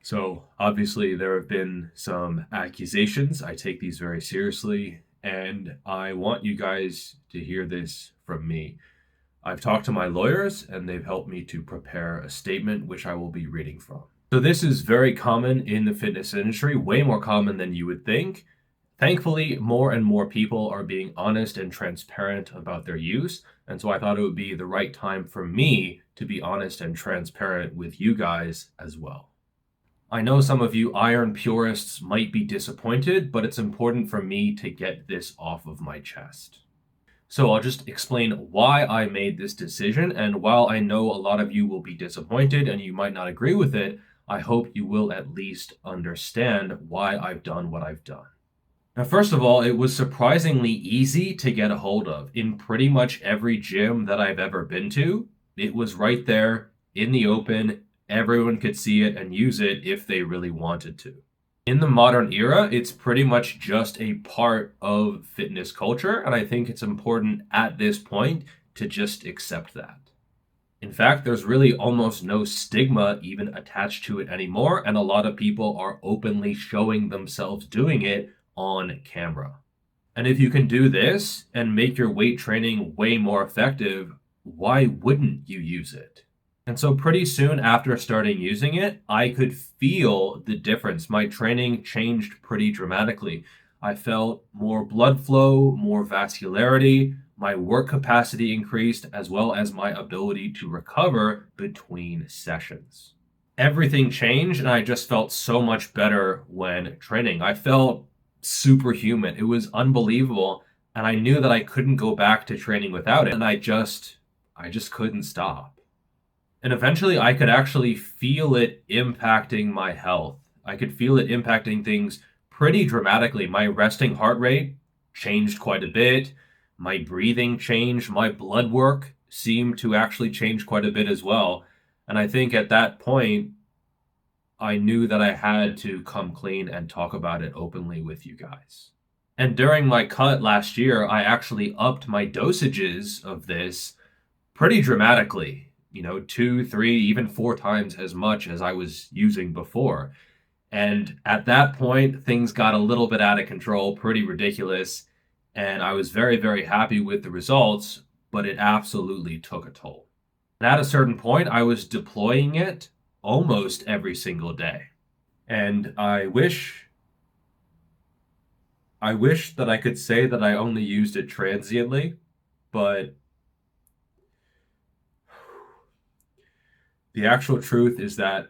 So obviously there have been some accusations. I take these very seriously, and I want you guys to hear this from me. I've talked to my lawyers and they've helped me to prepare a statement which I will be reading from. So this is very common in the fitness industry, way more common than you would think. Thankfully, more and more people are being honest and transparent about their use. And so I thought it would be the right time for me to be honest and transparent with you guys as well. I know some of you iron purists might be disappointed, but it's important for me to get this off of my chest. So I'll just explain why I made this decision, and while I know a lot of you will be disappointed and you might not agree with it, I hope you will at least understand why I've done what I've done. Now, first of all, it was surprisingly easy to get a hold of. In pretty much every gym that I've ever been to, it was right there in the open. Everyone could see it and use it if they really wanted to. In the modern era, it's pretty much just a part of fitness culture, and I think it's important at this point to just accept that. In fact, there's really almost no stigma even attached to it anymore, and a lot of people are openly showing themselves doing it on camera. And if you can do this and make your weight training way more effective, why wouldn't you use it? And so pretty soon after starting using it, I could feel the difference. My training changed pretty dramatically. I felt more blood flow, more vascularity, my work capacity increased, as well as my ability to recover between sessions. Everything changed, and I just felt so much better when training. I felt superhuman. It was unbelievable, and I knew that I couldn't go back to training without it, and I just couldn't stop. And eventually I could actually feel it impacting my health. I could feel it impacting things pretty dramatically. My resting heart rate changed quite a bit. My breathing changed. My blood work seemed to actually change quite a bit as well. And I think at that point, I knew that I had to come clean and talk about it openly with you guys. And during my cut last year, I actually upped my dosages of this pretty dramatically. 2, 3, even 4 times as much as I was using before. And at that point, things got a little bit out of control, pretty ridiculous. And I was very, very happy with the results, but it absolutely took a toll. And at a certain point, I was deploying it almost every single day. And I wish that I could say that I only used it transiently, but the actual truth is that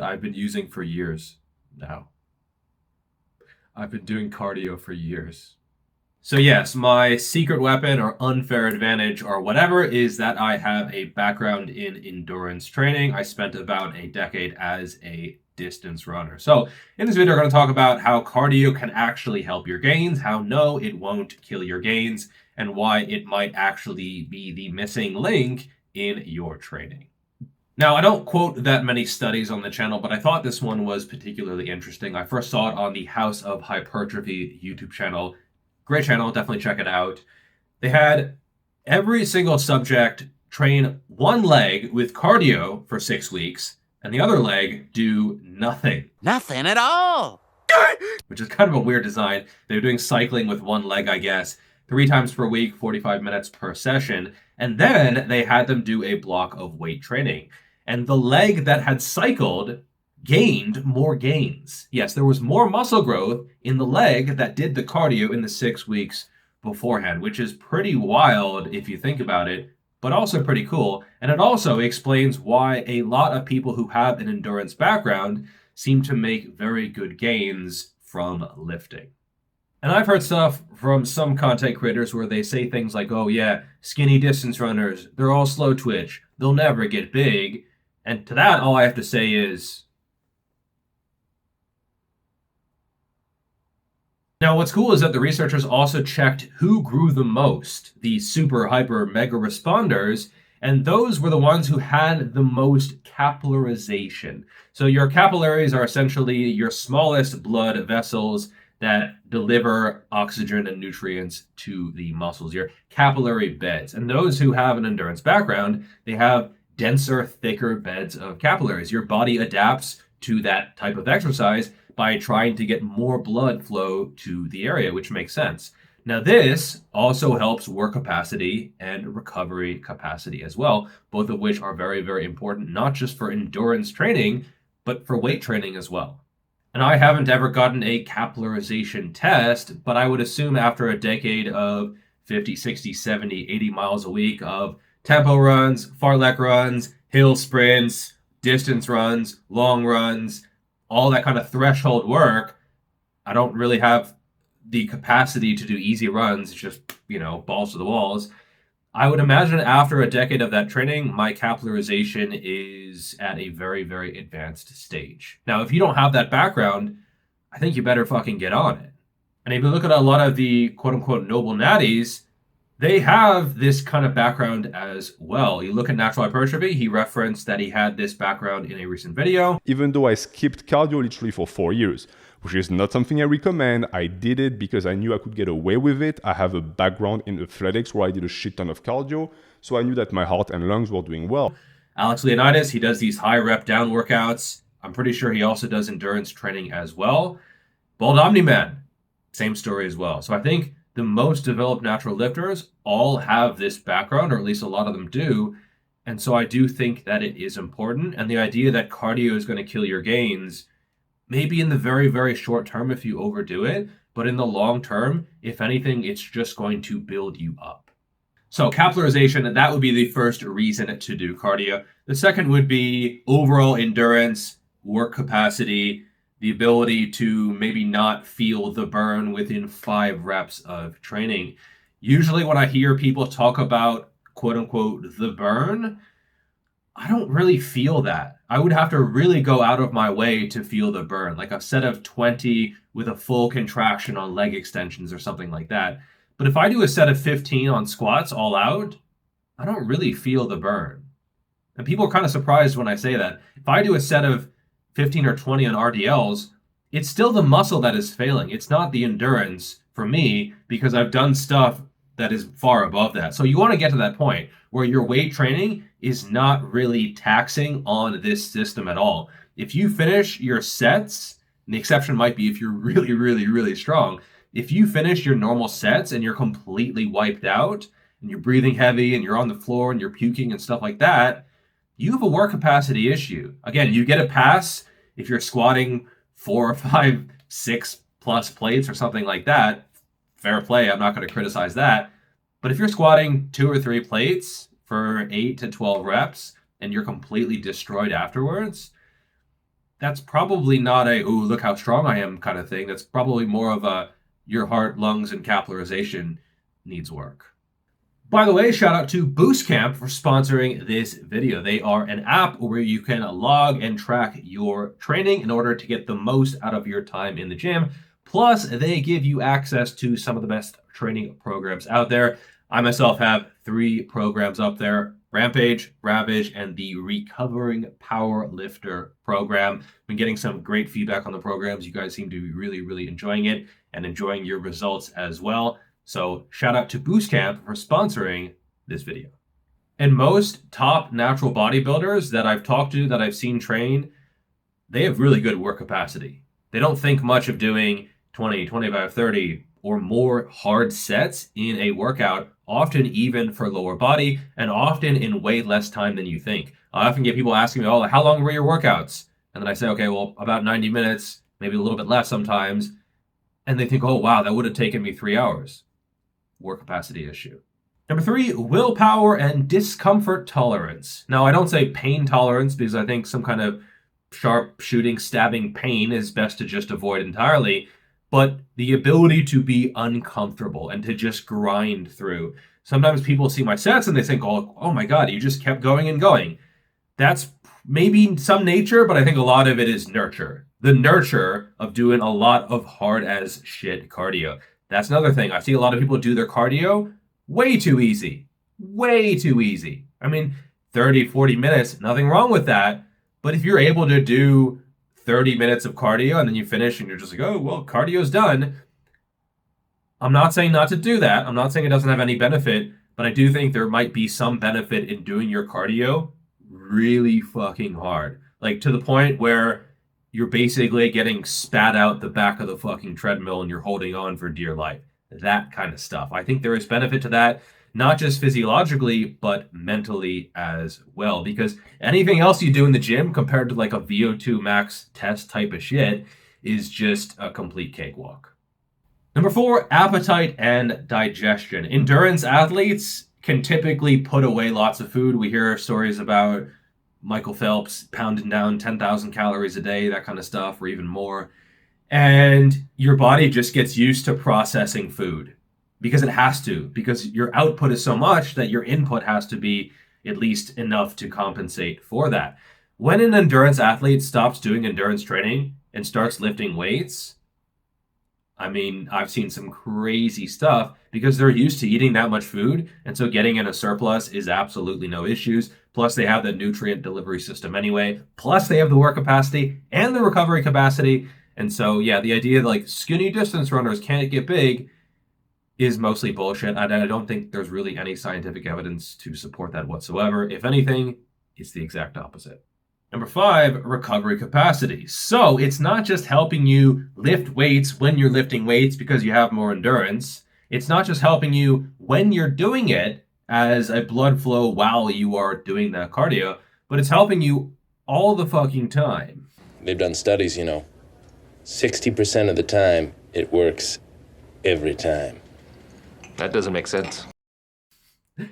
I've been using for years now. I've been doing cardio for years. So yes, my secret weapon or unfair advantage or whatever is that I have a background in endurance training. I spent about a decade as a distance runner. So in this video, we're going to talk about how cardio can actually help your gains, how no, it won't kill your gains, and why it might actually be the missing link in your training. Now, I don't quote that many studies on the channel, but I thought this one was particularly interesting. I first saw it on the House of Hypertrophy YouTube channel. Great channel, definitely check it out. They had every single subject train one leg with cardio for 6 weeks, and the other leg do nothing. Nothing at all! Which is kind of a weird design. They were doing cycling with one leg, I guess, 3 times per week, 45 minutes per session. And then they had them do a block of weight training. And the leg that had cycled gained more gains. Yes, there was more muscle growth in the leg that did the cardio in the 6 weeks beforehand, which is pretty wild if you think about it, but also pretty cool. And it also explains why a lot of people who have an endurance background seem to make very good gains from lifting. And I've heard stuff from some content creators where they say things like, oh yeah, skinny distance runners, they're all slow twitch, they'll never get big. And to that, all I have to say is, now what's cool is that the researchers also checked who grew the most, the super, hyper, mega responders, and those were the ones who had the most capillarization. So your capillaries are essentially your smallest blood vessels that deliver oxygen and nutrients to the muscles, your capillary beds. And those who have an endurance background, they have denser, thicker beds of capillaries. Your body adapts to that type of exercise by trying to get more blood flow to the area, which makes sense. Now, this also helps work capacity and recovery capacity as well, both of which are very, very important, not just for endurance training, but for weight training as well. And I haven't ever gotten a capillarization test, but I would assume after a decade of 50, 60, 70, 80 miles a week of tempo runs, fartlek runs, hill sprints, distance runs, long runs, all that kind of threshold work, I don't really have the capacity to do easy runs, just, balls to the walls. I would imagine after a decade of that training, my capillarization is at a very, very advanced stage. Now, if you don't have that background, I think you better fucking get on it. And if you look at a lot of the quote-unquote noble natties, they have this kind of background as well. You look at natural hypertrophy, he referenced that he had this background in a recent video. Even though I skipped cardio literally for 4 years, which is not something I recommend, I did it because I knew I could get away with it. I have a background in athletics where I did a shit ton of cardio, so I knew that my heart and lungs were doing well. Alex Leonidas, he does these high rep down workouts. I'm pretty sure he also does endurance training as well. Bald Omni-Man, same story as well. So I think the most developed natural lifters all have this background, or at least a lot of them do. And so I do think that it is important. And the idea that cardio is going to kill your gains, maybe in the very, very short term if you overdo it, but in the long term, if anything, it's just going to build you up. So capillarization, that would be the first reason to do cardio. The second would be overall endurance, work capacity, the ability to maybe not feel the burn within 5 reps of training. Usually when I hear people talk about quote unquote the burn, I don't really feel that. I would have to really go out of my way to feel the burn, like a set of 20 with a full contraction on leg extensions or something like that. But if I do a set of 15 on squats all out, I don't really feel the burn. And people are kind of surprised when I say that. If I do a set of 15 or 20 on RDLs, it's still the muscle that is failing. It's not the endurance for me, because I've done stuff that is far above that. So you want to get to that point where your weight training is not really taxing on this system at all. If you finish your sets, and the exception might be if you're really, really, really strong, if you finish your normal sets and you're completely wiped out and you're breathing heavy and you're on the floor and you're puking and stuff like that, you have a work capacity issue. Again, you get a pass if you're squatting 4 or 5, 6 plus plates or something like that. Fair play, I'm not going to criticize that. But if you're squatting 2 or 3 plates for 8 to 12 reps and you're completely destroyed afterwards, that's probably not a, ooh, look how strong I am kind of thing. That's probably more of a, your heart, lungs, and capillarization needs work. By the way, shout out to Boostcamp for sponsoring this video. They are an app where you can log and track your training in order to get the most out of your time in the gym. Plus, they give you access to some of the best training programs out there. I myself have 3 programs up there: Rampage, Ravage, and the Recovering Power Lifter program. Been getting some great feedback on the programs. You guys seem to be really, really enjoying it and enjoying your results as well. So shout out to Boostcamp for sponsoring this video. And most top natural bodybuilders that I've talked to, that I've seen train, they have really good work capacity. They don't think much of doing 20, 25, 30 or more hard sets in a workout, often even for lower body and often in way less time than you think. I often get people asking me, oh, how long were your workouts? And then I say, okay, well, about 90 minutes, maybe a little bit less sometimes. And they think, oh, wow, that would have taken me 3 hours. Work capacity issue. Number 3, willpower and discomfort tolerance. Now, I don't say pain tolerance because I think some kind of sharp shooting, stabbing pain is best to just avoid entirely, but the ability to be uncomfortable and to just grind through. Sometimes people see my sets and they think, oh my God, you just kept going and going. That's maybe some nature, but I think a lot of it is nurture. The nurture of doing a lot of hard as shit cardio. That's another thing. I see a lot of people do their cardio way too easy. Way too easy. I mean, 30, 40 minutes, nothing wrong with that. But if you're able to do 30 minutes of cardio and then you finish and you're just like, oh, well, cardio's done. I'm not saying not to do that. I'm not saying it doesn't have any benefit, but I do think there might be some benefit in doing your cardio really fucking hard. Like to the point where you're basically getting spat out the back of the fucking treadmill and you're holding on for dear life. That kind of stuff. I think there is benefit to that, not just physiologically, but mentally as well. Because anything else you do in the gym compared to like a VO2 max test type of shit is just a complete cakewalk. Number 4, appetite and digestion. Endurance athletes can typically put away lots of food. We hear stories about Michael Phelps pounding down 10,000 calories a day, that kind of stuff, or even more. And your body just gets used to processing food because it has to, because your output is so much that your input has to be at least enough to compensate for that. When an endurance athlete stops doing endurance training and starts lifting weights, I mean, I've seen some crazy stuff because they're used to eating that much food. And so getting in a surplus is absolutely no issues. Plus, they have the nutrient delivery system anyway. Plus, they have the work capacity and the recovery capacity. And so, yeah, the idea that like skinny distance runners can't get big is mostly bullshit. I don't think there's really any scientific evidence to support that whatsoever. If anything, it's the exact opposite. Number 5, recovery capacity. So it's not just helping you lift weights when you're lifting weights because you have more endurance. It's not just helping you when you're doing it as a blood flow while you are doing that cardio, but it's helping you all the fucking time. They've done studies, 60% of the time it works every time. That doesn't make sense.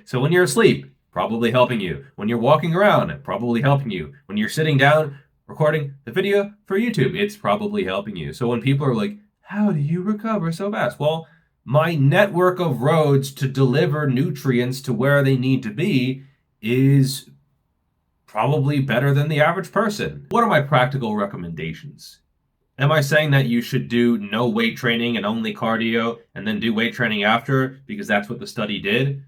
So when you're asleep, probably helping you. When you're walking around, probably helping you. When you're sitting down recording the video for YouTube, it's probably helping you. So when people are like, how do you recover so fast? Well, my network of roads to deliver nutrients to where they need to be is probably better than the average person. What are my practical recommendations? Am I saying that you should do no weight training and only cardio and then do weight training after because that's what the study did?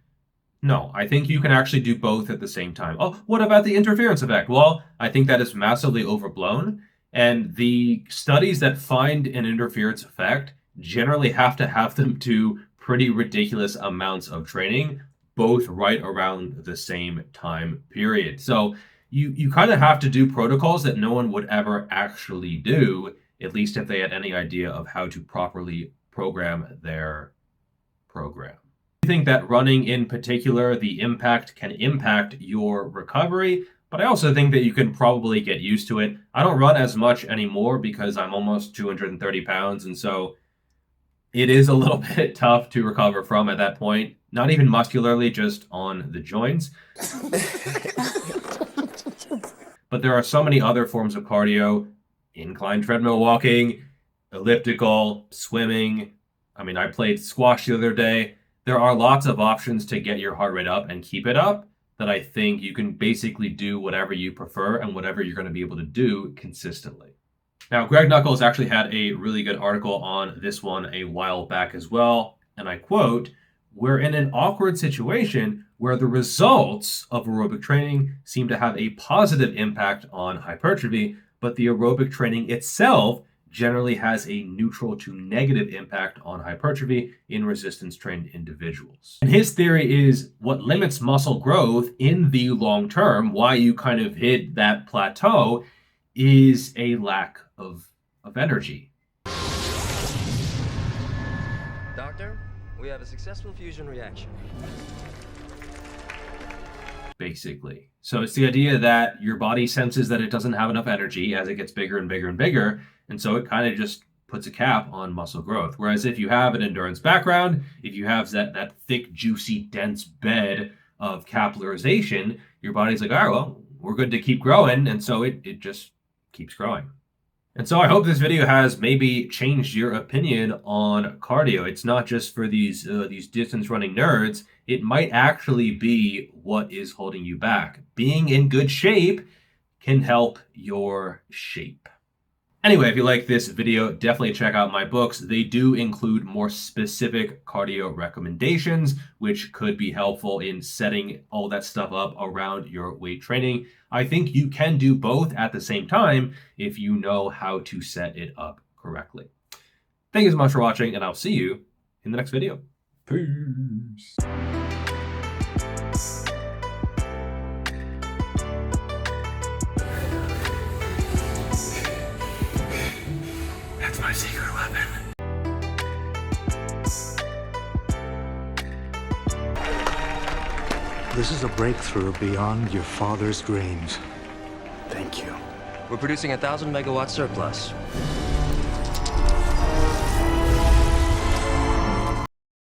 No, I think you can actually do both at the same time. Oh, what about the interference effect? Well, I think that is massively overblown. And the studies that find an interference effect generally have to have them do pretty ridiculous amounts of training, both right around the same time period. So you kind of have to do protocols that no one would ever actually do, at least if they had any idea of how to properly program their program. I think that running in particular, the impact can impact your recovery, but I also think that you can probably get used to it. I don't run as much anymore because I'm almost 230 pounds, and so it is a little bit tough to recover from at that point. Not even muscularly, just on the joints. But there are so many other forms of cardio: incline treadmill walking, elliptical, swimming. I mean, I played squash the other day. There are lots of options to get your heart rate up and keep it up that I think you can basically do whatever you prefer and whatever you're going to be able to do consistently. Now, Greg Nuckols actually had a really good article on this one a while back as well. And I quote, "We're in an awkward situation where the results of aerobic training seem to have a positive impact on hypertrophy, but the aerobic training itself generally has a neutral to negative impact on hypertrophy in resistance-trained individuals." And his theory is what limits muscle growth in the long term, why you kind of hit that plateau, is a lack of energy. Doctor, we have a successful fusion reaction. Basically. So it's the idea that your body senses that it doesn't have enough energy as it gets bigger and bigger and bigger, and so it kind of just puts a cap on muscle growth. Whereas if you have an endurance background, if you have that thick, juicy, dense bed of capillarization, your body's like, all right, well, we're good to keep growing, and so it just keeps growing. And so I hope this video has maybe changed your opinion on cardio. It's not just for these distance running nerds. It might actually be what is holding you back. Being in good shape can help your shape. Anyway, if you like this video, definitely check out my books. They do include more specific cardio recommendations, which could be helpful in setting all that stuff up around your weight training. I think you can do both at the same time if you know how to set it up correctly. Thank you so much for watching, and I'll see you in the next video. Peace. weapon. This is a breakthrough beyond your father's dreams. Thank you. We're producing 1,000 megawatt surplus.